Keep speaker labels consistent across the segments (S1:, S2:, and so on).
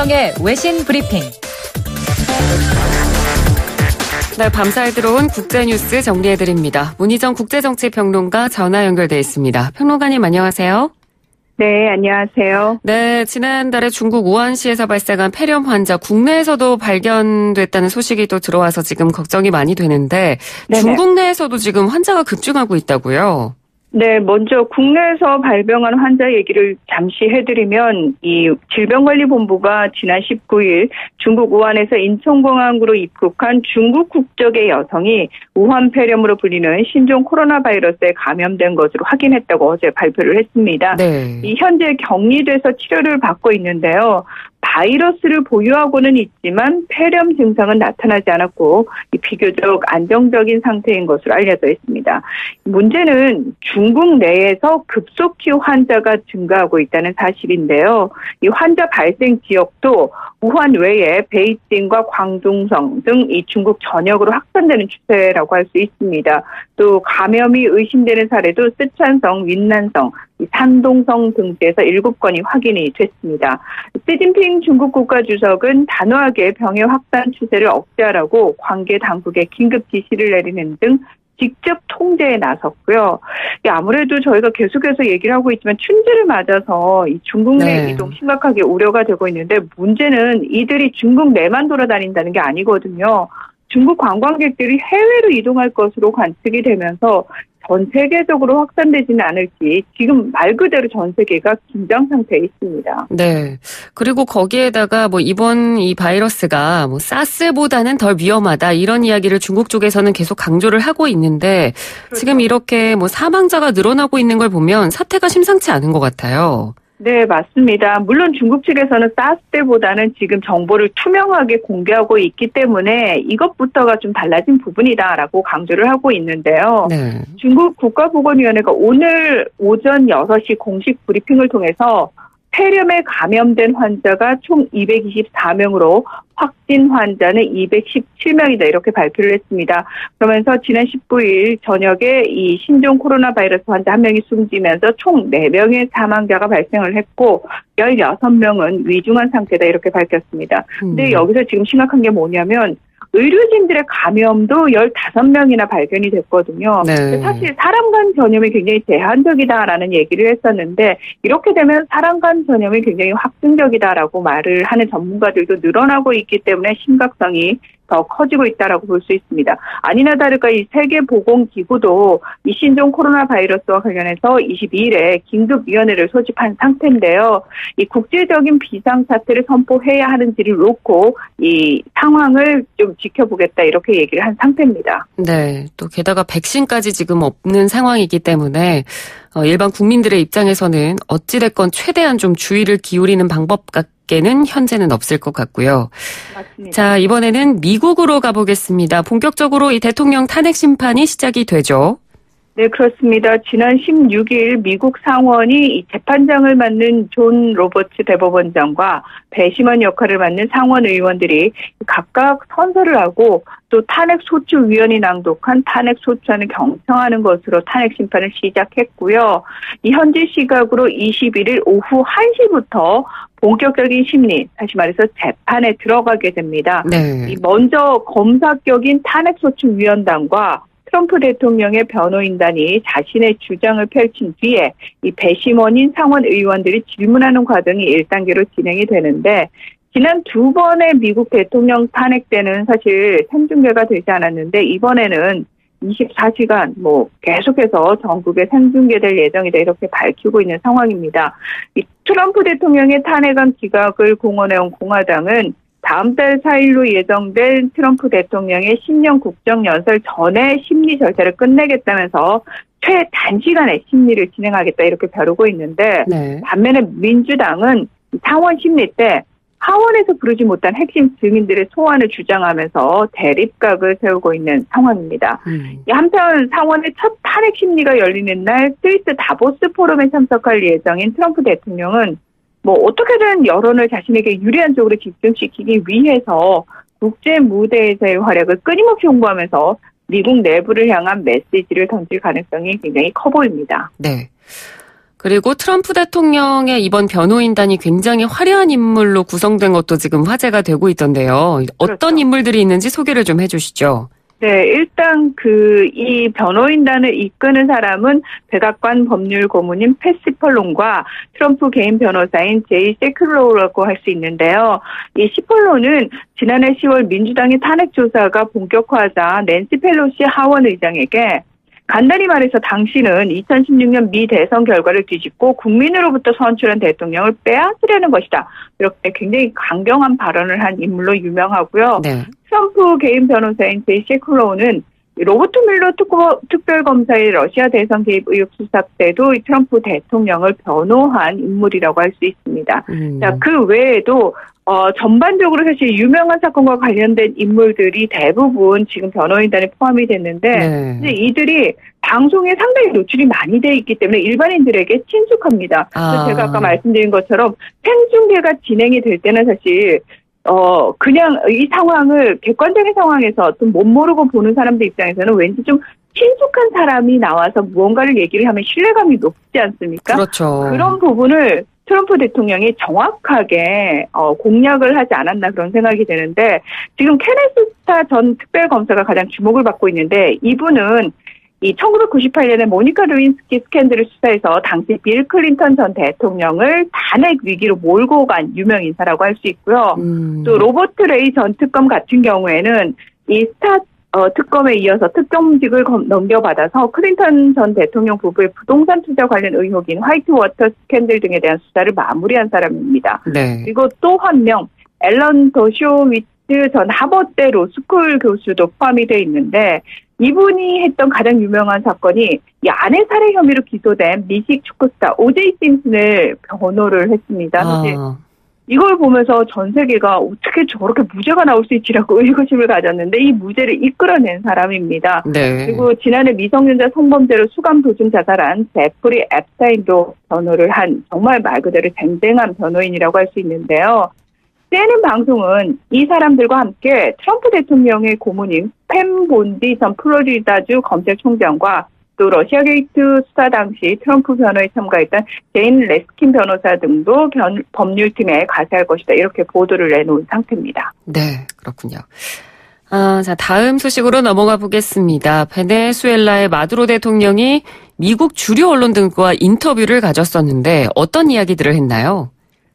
S1: 문희정의 외신 브리핑.
S2: 네, 밤사이 들어온 국제뉴스 정리해드립니다. 문희정 국제정치평론가 전화 연결돼 있습니다. 평론가님 안녕하세요.
S3: 네, 안녕하세요.
S2: 네, 지난달에 중국 우한시에서 발생한 폐렴 환자 국내에서도 발견됐다는 소식이 또 들어와서 지금 걱정이 많이 되는데 네네. 중국 내에서도 지금 환자가 급증하고 있다고요?
S3: 네, 먼저 국내에서 발병한 환자 얘기를 잠시 해드리면 이 질병관리본부가 지난 19일 중국 우한에서 인천공항으로 입국한 중국 국적의 여성이 우한 폐렴으로 불리는 신종 코로나 바이러스에 감염된 것으로 확인했다고 어제 발표를 했습니다.
S2: 네.
S3: 이 현재 격리돼서 치료를 받고 있는데요. 바이러스를 보유하고는 있지만 폐렴 증상은 나타나지 않았고 비교적 안정적인 상태인 것으로 알려져 있습니다. 문제는 중국 내에서 급속히 환자가 증가하고 있다는 사실인데요. 이 환자 발생 지역도 우한 외에 베이징과 광둥성 등 이 중국 전역으로 확산되는 추세라고 할 수 있습니다. 또 감염이 의심되는 사례도 쓰촨성, 윈난성, 산동성 등지에서 7건이 확인이 됐습니다. 시진핑 중국 국가주석은 단호하게 병의 확산 추세를 억제하라고 관계 당국에 긴급 지시를 내리는 등 직접 통제에 나섰고요. 아무래도 저희가 계속해서 얘기를 하고 있지만 춘제를 맞아서 이 중국 내 이동 심각하게 우려가 되고 있는데 문제는 이들이 중국 내만 돌아다닌다는 게 아니거든요. 중국 관광객들이 해외로 이동할 것으로 관측이 되면서 전 세계적으로 확산되지는 않을지 지금 말 그대로 전 세계가 긴장 상태에 있습니다.
S2: 네. 그리고 거기에다가 이번 이 바이러스가 사스보다는 덜 위험하다 이런 이야기를 중국 쪽에서는 계속 강조를 하고 있는데 그렇죠. 지금 이렇게 사망자가 늘어나고 있는 걸 보면 사태가 심상치 않은 것 같아요.
S3: 네, 맞습니다. 물론 중국 측에서는 사스 때보다는 지금 정보를 투명하게 공개하고 있기 때문에 이것부터가 좀 달라진 부분이다라고 강조를 하고 있는데요.
S2: 네.
S3: 중국 국가보건위원회가 오늘 오전 6시 공식 브리핑을 통해서 폐렴에 감염된 환자가 총 224명으로 확진 환자는 217명이다 이렇게 발표를 했습니다. 그러면서 지난 19일 저녁에 이 신종 코로나 바이러스 환자 1명이 숨지면서 총 4명의 사망자가 발생을 했고 16명은 위중한 상태다 이렇게 밝혔습니다. 근데 여기서 지금 심각한 게 뭐냐면 의료진들의 감염도 15명이나 발견이 됐거든요.
S2: 네.
S3: 사실 사람 간 전염이 굉장히 제한적이다라는 얘기를 했었는데 이렇게 되면 사람 간 전염이 굉장히 확증적이다라고 말을 하는 전문가들도 늘어나고 있기 때문에 심각성이 더 커지고 있다라고 볼 수 있습니다. 아니나 다를까 이 세계보건기구도 이 신종 코로나 바이러스와 관련해서 22일에 긴급위원회를 소집한 상태인데요. 이 국제적인 비상사태를 선포해야 하는지를 놓고 이 상황을 좀 지켜보겠다 이렇게 얘기를 한 상태입니다.
S2: 네, 또 게다가 백신까지 지금 없는 상황이기 때문에 일반 국민들의 입장에서는 어찌됐건 최대한 좀 주의를 기울이는 방법 는 현재는 없을 것 같고요.
S3: 맞습니다.
S2: 자, 이번에는 미국으로 가보겠습니다. 본격적으로 이 대통령 탄핵 심판이 시작이 되죠.
S3: 네, 그렇습니다. 지난 16일 미국 상원이 이 재판장을 맡는 존 로버츠 대법원장과 배심원 역할을 맡는 상원 의원들이 각각 선서를 하고 또 탄핵소추위원이 낭독한 탄핵소추안을 경청하는 것으로 탄핵 심판을 시작했고요. 이 현지 시각으로 21일 오후 1시부터 본격적인 심리, 다시 말해서 재판에 들어가게 됩니다.
S2: 네.
S3: 먼저 검사격인 탄핵소추위원단과 트럼프 대통령의 변호인단이 자신의 주장을 펼친 뒤에 이 배심원인 상원 의원들이 질문하는 과정이 1단계로 진행이 되는데 지난 2번의 미국 대통령 탄핵 때는 사실 생중계가 되지 않았는데 이번에는 24시간 계속해서 전국에 생중계될 예정이다 이렇게 밝히고 있는 상황입니다. 이 트럼프 대통령의 탄핵안 기각을 공언해온 공화당은 다음 달 4일로 예정된 트럼프 대통령의 신년 국정연설 전에 심리 절차를 끝내겠다면서 최단시간에 심리를 진행하겠다 이렇게 벼르고 있는데 반면에 민주당은 상원 심리 때 하원에서 부르지 못한 핵심 증인들의 소환을 주장하면서 대립각을 세우고 있는 상황입니다. 한편 상원의 첫 탄핵 심리가 열리는 날 스위스 다보스 포럼에 참석할 예정인 트럼프 대통령은 어떻게든 여론을 자신에게 유리한 쪽으로 집중시키기 위해서 국제 무대에서의 활약을 끊임없이 홍보하면서 미국 내부를 향한 메시지를 던질 가능성이 굉장히 커 보입니다.
S2: 네. 그리고 트럼프 대통령의 이번 변호인단이 굉장히 화려한 인물로 구성된 것도 지금 화제가 되고 있던데요. 어떤
S3: 그렇죠.
S2: 인물들이 있는지 소개를 좀 해주시죠.
S3: 네, 일단 이 변호인단을 이끄는 사람은 백악관 법률 고문인 팻 시펄론과 트럼프 개인 변호사인 제이 세클로우라고 할 수 있는데요. 이 시펄론은 지난해 10월 민주당의 탄핵 조사가 본격화하자 낸시 펠로시 하원 의장에게 간단히 말해서 당신은 2016년 미 대선 결과를 뒤집고 국민으로부터 선출한 대통령을 빼앗으려는 것이다. 이렇게 굉장히 강경한 발언을 한 인물로 유명하고요.
S2: 네.
S3: 트럼프 개인 변호사인 제이 세클로우는 로버트 뮬러 특별검사의 러시아 대선 개입 의혹 수사 때도 트럼프 대통령을 변호한 인물이라고 할 수 있습니다. 자, 그 외에도 전반적으로 사실 유명한 사건과 관련된 인물들이 대부분 지금 변호인단에 포함이 됐는데 이제 이들이 방송에 상당히 노출이 많이 돼 있기 때문에 일반인들에게 친숙합니다. 그래서 제가 아까 말씀드린 것처럼 생중계가 진행이 될 때는 사실 그냥 이 상황을 객관적인 상황에서 좀 못 모르고 보는 사람들 입장에서는 왠지 좀 친숙한 사람이 나와서 무언가를 얘기를 하면 신뢰감이 높지 않습니까?
S2: 그렇죠.
S3: 그런 부분을 트럼프 대통령이 정확하게 공략을 하지 않았나 그런 생각이 드는데 지금 케네스 스타 전 특별검사가 가장 주목을 받고 있는데 이분은 이 1998년에 모니카 루인스키 스캔들을 수사해서 당시 빌 클린턴 전 대통령을 탄핵 위기로 몰고 간 유명 인사라고 할 수 있고요. 또 로버트 레이 전 특검 같은 경우에는 이 스타 특검에 이어서 특검직을 넘겨받아서 클린턴 전 대통령 부부의 부동산 투자 관련 의혹인 화이트워터 스캔들 등에 대한 수사를 마무리한 사람입니다.
S2: 네.
S3: 그리고 또 한 명 앨런 더쇼위츠 전 하버대 로스쿨 교수도 포함이 돼 있는데 이분이 했던 가장 유명한 사건이 이 아내 살해 혐의로 기소된 미식 축구스타 오제이 심슨을 변호를 했습니다. 사실 이걸 보면서 전 세계가 어떻게 저렇게 무죄가 나올 수 있지라고 의구심을 가졌는데 이 무죄를 이끌어낸 사람입니다.
S2: 네.
S3: 그리고 지난해 미성년자 성범죄로 수감 도중 자살한 제프리 앱스타인도 변호를 한 정말 말 그대로 쟁쟁한 변호인이라고 할 수 있는데요. CNN 방송은 이 사람들과 함께 트럼프 대통령의 고문인 팸 본디 전 플로리다주 검찰총장과 또 러시아 게이트 수사 당시 트럼프 변호에 참가했던 제인 레스킨 변호사 등도 법률팀에 가세할 것이다. 이렇게 보도를 내놓은 상태입니다.
S2: 네, 그렇군요. 자, 다음 소식으로 넘어가 보겠습니다. 베네수엘라의 마두로 대통령이 미국 주류 언론 등과 인터뷰를 가졌었는데 어떤 이야기들을 했나요?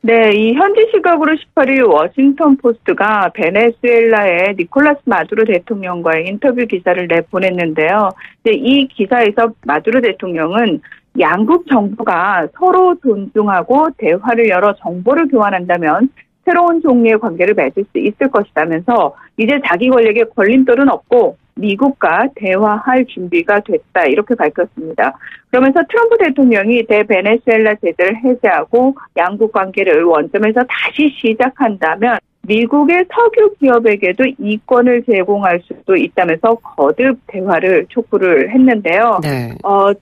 S3: 네, 이 현지 시각으로 18일 워싱턴 포스트가 베네수엘라의 니콜라스 마두로 대통령과의 인터뷰 기사를 내보냈는데요. 이 기사에서 마두로 대통령은 양국 정부가 서로 존중하고 대화를 열어 정보를 교환한다면 새로운 종류의 관계를 맺을 수 있을 것이라면서 이제 자기 권력에 걸림돌은 없고 미국과 대화할 준비가 됐다 이렇게 밝혔습니다. 그러면서 트럼프 대통령이 대베네수엘라 제재를 해제하고 양국 관계를 원점에서 다시 시작한다면 미국의 석유 기업에게도 이권을 제공할 수도 있다면서 거듭 대화를 촉구를 했는데요.
S2: 네.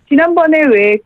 S3: 지난번에 왜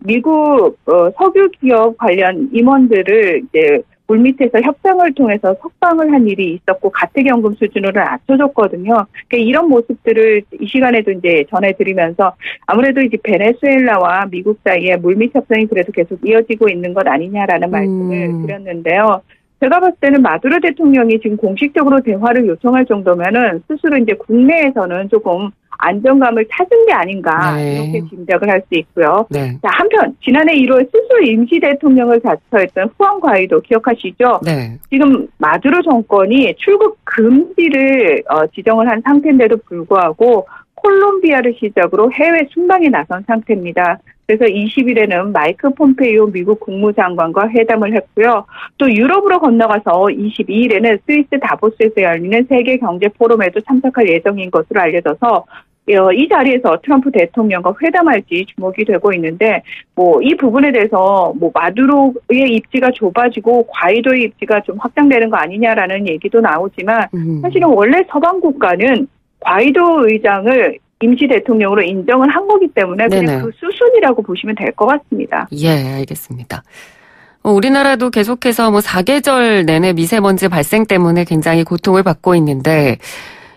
S3: 미국 석유 기업 관련 임원들을 이제 물밑에서 협상을 통해서 석방을 한 일이 있었고 가택연금 수준으로 낮춰줬거든요. 그러니까 이런 모습들을 이 시간에도 이제 전해드리면서 아무래도 이제 베네수엘라와 미국 사이에 물밑 협상이 그래도 계속 이어지고 있는 것 아니냐라는 말씀을 드렸는데요. 제가 봤을 때는 마두로 대통령이 지금 공식적으로 대화를 요청할 정도면은 스스로 이제 국내에서는 조금 안정감을 찾은 게 아닌가 이렇게 짐작을 할 수 있고요. 네. 자, 한편 지난해 1월 스스로 임시 대통령을 자처했던 후안 과이도 기억하시죠? 네. 지금 마두로 정권이 출국 금지를 지정을 한 상태인데도 불구하고 콜롬비아를 시작으로 해외 순방에 나선 상태입니다. 그래서 20일에는 마이크 폼페이오 미국 국무장관과 회담을 했고요. 또 유럽으로 건너가서 22일에는 스위스 다보스에서 열리는 세계 경제 포럼에도 참석할 예정인 것으로 알려져서 이 자리에서 트럼프 대통령과 회담할지 주목이 되고 있는데 이 부분에 대해서 마두로의 입지가 좁아지고 과이도의 입지가 좀 확장되는 거 아니냐라는 얘기도 나오지만 사실은 원래 서방 국가는 과이도 의장을 임시 대통령으로 인정을 한 거기 때문에 그냥 그 수순이라고 보시면 될 것 같습니다.
S2: 예, 알겠습니다. 우리나라도 계속해서 사계절 내내 미세먼지 발생 때문에 굉장히 고통을 받고 있는데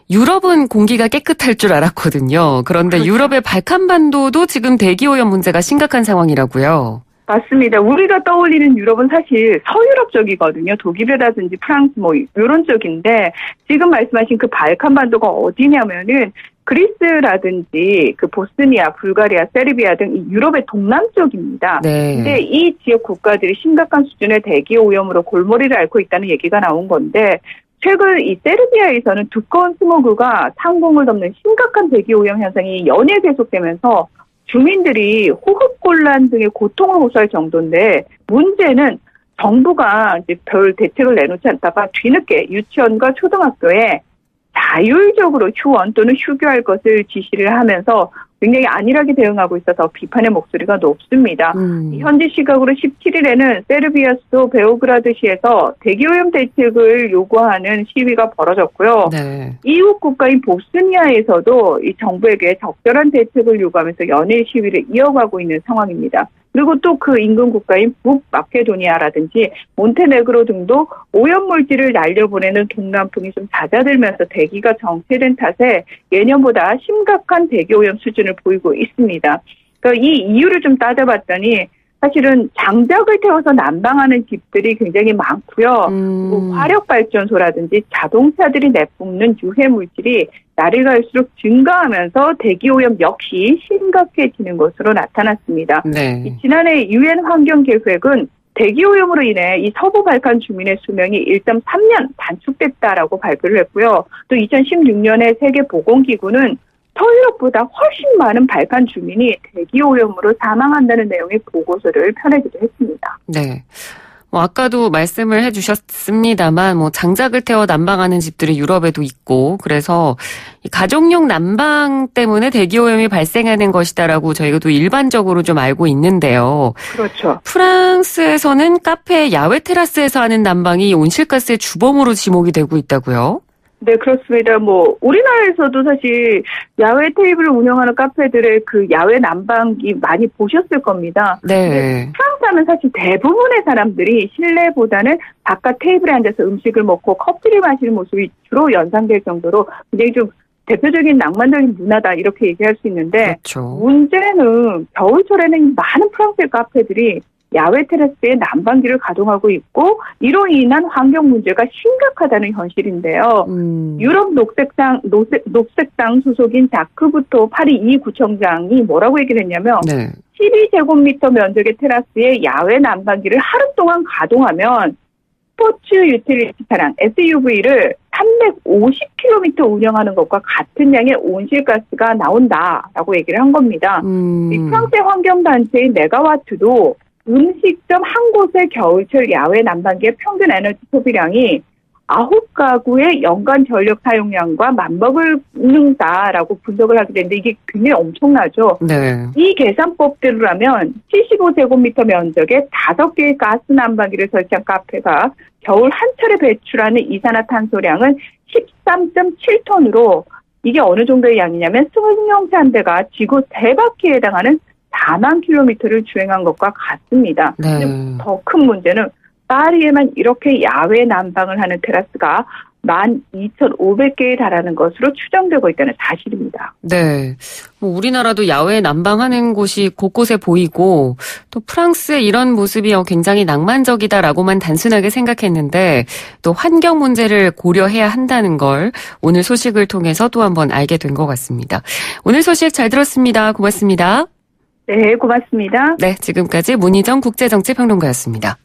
S2: 유럽은 공기가 깨끗할 줄 알았거든요. 그런데 그렇죠. 유럽의 발칸반도도 지금 대기오염 문제가 심각한 상황이라고요.
S3: 맞습니다. 우리가 떠올리는 유럽은 사실 서유럽 쪽이거든요. 독일이라든지 프랑스 뭐 이런 쪽인데 지금 말씀하신 그 발칸반도가 어디냐면은 그리스라든지 그 보스니아, 불가리아, 세르비아 등 이 유럽의 동남쪽입니다.
S2: 네.
S3: 근데 이 지역 국가들이 심각한 수준의 대기 오염으로 골머리를 앓고 있다는 얘기가 나온 건데 최근 이 세르비아에서는 두꺼운 스모그가 상공을 덮는 심각한 대기 오염 현상이 연이어 계속되면서 주민들이 호흡곤란 등의 고통을 호소할 정도인데 문제는 정부가 이제 별 대책을 내놓지 않다가 뒤늦게 유치원과 초등학교에 자율적으로 휴원 또는 휴교할 것을 지시를 하면서 굉장히 안일하게 대응하고 있어서 비판의 목소리가 높습니다. 현지 시각으로 17일에는 세르비아 수도 베오그라드시에서 대기오염 대책을 요구하는 시위가 벌어졌고요.
S2: 네.
S3: 이웃 국가인 보스니아에서도 이 정부에게 적절한 대책을 요구하면서 연일 시위를 이어가고 있는 상황입니다. 그리고 또 그 인근 국가인 북마케도니아라든지 몬테네그로 등도 오염물질을 날려보내는 동남풍이 좀 잦아들면서 대기가 정체된 탓에 예년보다 심각한 대기오염 수준을 보이고 있습니다. 그러니까 이 이유를 좀 따져봤더니 사실은 장작을 태워서 난방하는 집들이 굉장히 많고요. 그리고 화력발전소라든지 자동차들이 내뿜는 유해물질이 날이 갈수록 증가하면서 대기오염 역시 심각해지는 것으로 나타났습니다.
S2: 네.
S3: 지난해 유엔 환경계획은 대기오염으로 인해 이 서부 발칸 주민의 수명이 1.3년 단축됐다라고 발표를 했고요. 또 2016년에 세계보건기구는 서유럽보다 훨씬 많은 발칸 주민이 대기오염으로 사망한다는 내용의 보고서를 펴내기도 했습니다.
S2: 네. 아까도 말씀을 해주셨습니다만, 장작을 태워 난방하는 집들이 유럽에도 있고, 그래서 가정용 난방 때문에 대기오염이 발생하는 것이다라고 저희가 또 일반적으로 좀 알고 있는데요.
S3: 그렇죠.
S2: 프랑스에서는 카페 야외 테라스에서 하는 난방이 온실가스의 주범으로 지목이 되고 있다고요?
S3: 네, 그렇습니다. 우리나라에서도 사실 야외 테이블을 운영하는 카페들의 그 야외 난방기 많이 보셨을 겁니다.
S2: 네.
S3: 프랑스 하면 사실 대부분의 사람들이 실내보다는 바깥 테이블에 앉아서 음식을 먹고 커피를 마시는 모습이 주로 연상될 정도로 굉장히 좀 대표적인 낭만적인 문화다 이렇게 얘기할 수 있는데
S2: 그렇죠.
S3: 문제는 겨울철에는 많은 프랑스의 카페들이 야외 테라스에 난방기를 가동하고 있고 이로 인한 환경 문제가 심각하다는 현실인데요. 유럽 녹색당 소속인 자크부토 파리 2 구청장이 뭐라고 얘기를 했냐면
S2: 네.
S3: 12제곱미터 면적의 테라스에 야외 난방기를 하루 동안 가동하면 스포츠 유틸리티 차량 SUV를 350km 운영하는 것과 같은 양의 온실가스가 나온다라고 얘기를 한 겁니다. 이 프랑스의 환경단체인 메가와트도 음식점 한 곳의 겨울철 야외 난방기의 평균 에너지 소비량이 9가구의 연간 전력 사용량과 맞먹을 능다라고 분석을 하게 되는데 이게 굉장히 엄청나죠.
S2: 네.
S3: 이 계산법대로라면 75제곱미터 면적에 5개의 가스 난방기를 설치한 카페가 겨울 한 차례 배출하는 이산화탄소량은 13.7톤으로 이게 어느 정도의 양이냐면 승용차 한 대가 지구 3바퀴에 해당하는 4만 킬로미터를 주행한 것과 같습니다.
S2: 네.
S3: 더 큰 문제는 파리에만 이렇게 야외 난방을 하는 테라스가 12,500개에 달하는 것으로 추정되고 있다는 사실입니다.
S2: 네. 우리나라도 야외 난방하는 곳이 곳곳에 보이고 또 프랑스의 이런 모습이 굉장히 낭만적이다라고만 단순하게 생각했는데 또 환경 문제를 고려해야 한다는 걸 오늘 소식을 통해서 또 한번 알게 된 것 같습니다. 오늘 소식 잘 들었습니다. 고맙습니다.
S3: 네, 고맙습니다.
S2: 네, 지금까지 문희정 국제정치평론가였습니다.